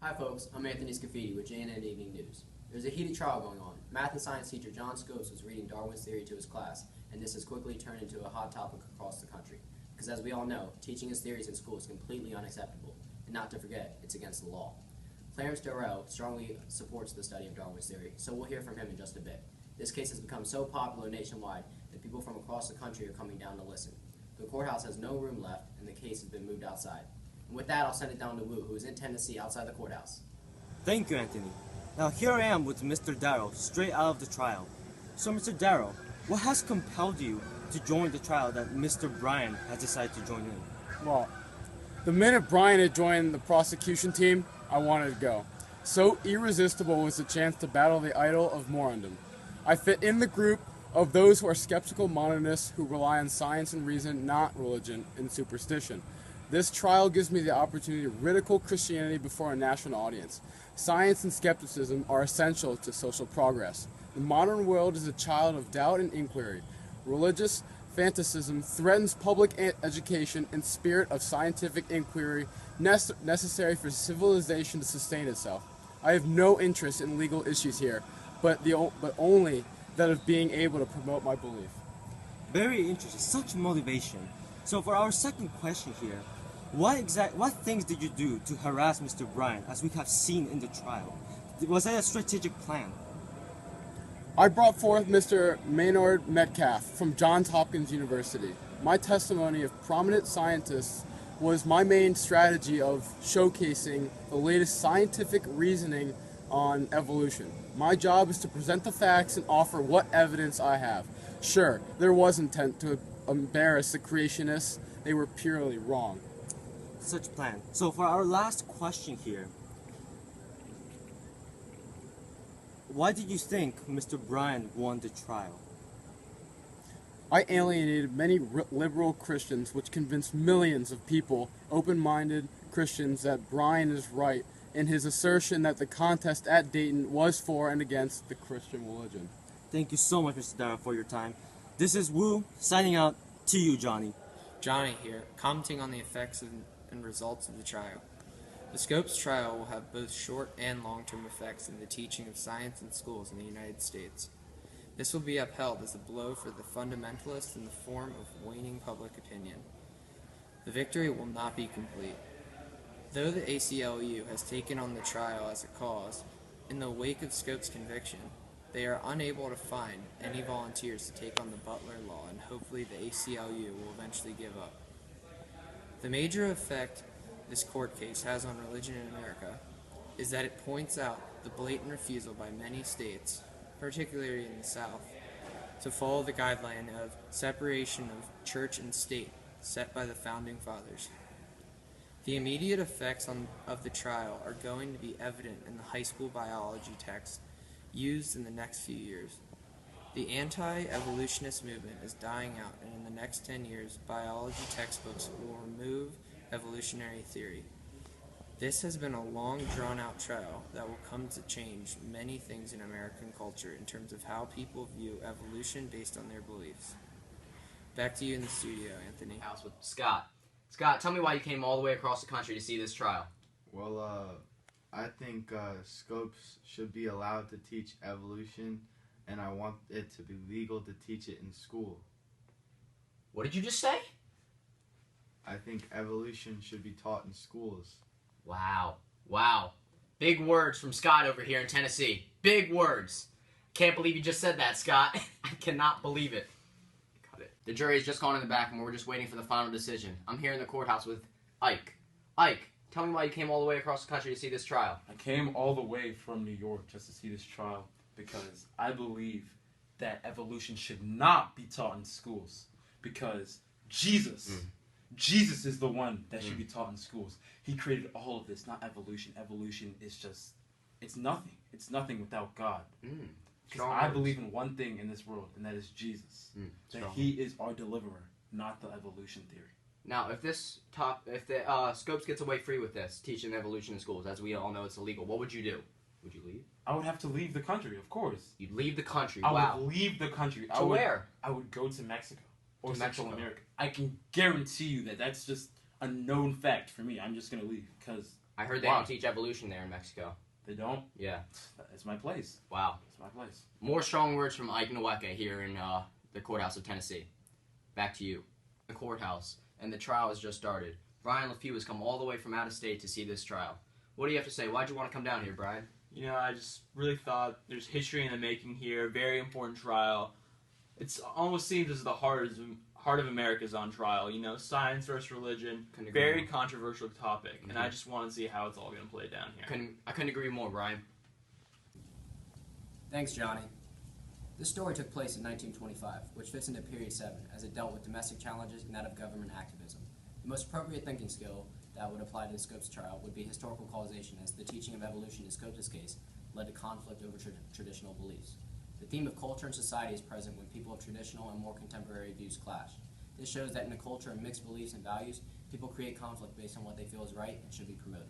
Hi folks, I'm Anthony Scafidi with JNN Evening News. There's a heated trial going on. Math and science teacher John Scopes was reading Darwin's theory to his class, and this has quickly turned into a hot topic across the country. Because as we all know, teaching his theories in school is completely unacceptable, and not to forget, it's against the law. Clarence Darrow strongly supports the study of Darwin's theory, so we'll hear from him in just a bit. This case has become so popular nationwide that people from across the country are coming down to listen. The courthouse has no room left, and the case has been moved outside. And with that, I'll send it down to Wu, who is in Tennessee outside the courthouse. Thank you, Anthony. Now here I am with Mr. Darrow, straight out of the trial. So, Mr. Darrow, what has compelled you to join the trial that Mr. Bryan has decided to join in? Well, the minute Bryan had joined the prosecution team, I wanted to go. So irresistible was the chance to battle the idol of morondom. I fit in the group of those who are skeptical monadists who rely on science and reason, not religion and superstition. This trial gives me the opportunity to ridicule Christianity before a national audience. Science and skepticism are essential to social progress. The modern world is a child of doubt and inquiry. Religious fanaticism threatens public education and spirit of scientific inquiry necessary for civilization to sustain itself. I have no interest in legal issues here, but only that of being able to promote my belief. Very interesting, such motivation. So for our second question here, what things did you do to harass Mr. Bryan, as we have seen in the trial? Was that a strategic plan? I brought forth Mr. Maynard Metcalf from Johns Hopkins University. My testimony of prominent scientists was my main strategy of showcasing the latest scientific reasoning on evolution. My job is to present the facts and offer what evidence I have. Sure, there was intent to embarrass the creationists. They were purely wrong. Such plan. So for our last question here, why did you think Mr. Bryan won the trial? I alienated many liberal Christians, which convinced millions of people, open-minded Christians, that Bryan is right in his assertion that the contest at Dayton was for and against the Christian religion. Thank you so much, Mr. Darrow, for your time. This is Wu, signing out to you, Johnny. Johnny here, commenting on the effects and results of the trial. The Scopes trial will have both short and long-term effects in the teaching of science in schools in the United States. This will be upheld as a blow for the fundamentalists in the form of waning public opinion. The victory will not be complete. Though the ACLU has taken on the trial as a cause, in the wake of Scopes' conviction, they are unable to find any volunteers to take on the Butler Law, and hopefully the ACLU will eventually give up. The major effect this court case has on religion in America is that it points out the blatant refusal by many states, particularly in the South, to follow the guideline of separation of church and state set by the Founding Fathers. The immediate effects of the trial are going to be evident in the high school biology text used in the next few years. The anti-evolutionist movement is dying out, and in the next 10 years, biology textbooks will remove evolutionary theory. This has been a long, drawn-out trial that will come to change many things in American culture in terms of how people view evolution based on their beliefs. Back to you in the studio, Anthony. House with Scott. Scott, tell me why you came all the way across the country to see this trial. Well, I think Scopes should be allowed to teach evolution, and I want it to be legal to teach it in school. What did you just say? I think evolution should be taught in schools. Wow. Big words from Scott over here in Tennessee. Big words. Can't believe you just said that, Scott. I cannot believe it. Got it. The jury has just gone in the back, and we're just waiting for the final decision. I'm here in the courthouse with Ike. Ike, tell me why you came all the way across the country to see this trial. I came all the way from New York just to see this trial because I believe that evolution should not be taught in schools, because Jesus is the one that should be taught in schools. He created all of this, not evolution. Evolution is just, it's nothing. It's nothing without God. Because I believe in one thing in this world, and that is Jesus. That he is our deliverer, not the evolution theory. Now, if the Scopes gets away free with this, teaching evolution in schools, as we all know it's illegal, what would you do? Would you leave? I would have to leave the country, of course. You'd leave the country. I would leave the country. To where? I would go to Mexico or To Central Mexico. America. I can guarantee you that that's just a known fact for me. I'm just going to leave because I heard they Why? don't teach evolution there in Mexico. They don't? Yeah. It's my place. Wow. It's my place. More strong words from Ike Nweke here in the courthouse of Tennessee. Back to you. The courthouse, and the trial has just started. Brian LaFew has come all the way from out of state to see this trial. What do you have to say? Why'd you want to come down here, Brian? You know, I just really thought there's history in the making here. Very important trial. It's almost seems as the heart of America is on trial. You know, science versus religion. Couldn't agree Very more. controversial topic, and I just want to see how it's all going to play down here. I couldn't agree more, Brian. Thanks, Johnny. This story took place in 1925, which fits into Period 7, as it dealt with domestic challenges and that of government activism. The most appropriate thinking skill that would apply to the Scopes trial would be historical causation, as the teaching of evolution in Scopes' case led to conflict over traditional beliefs. The theme of culture and society is present when people of traditional and more contemporary views clash. This shows that in a culture of mixed beliefs and values, people create conflict based on what they feel is right and should be promoted.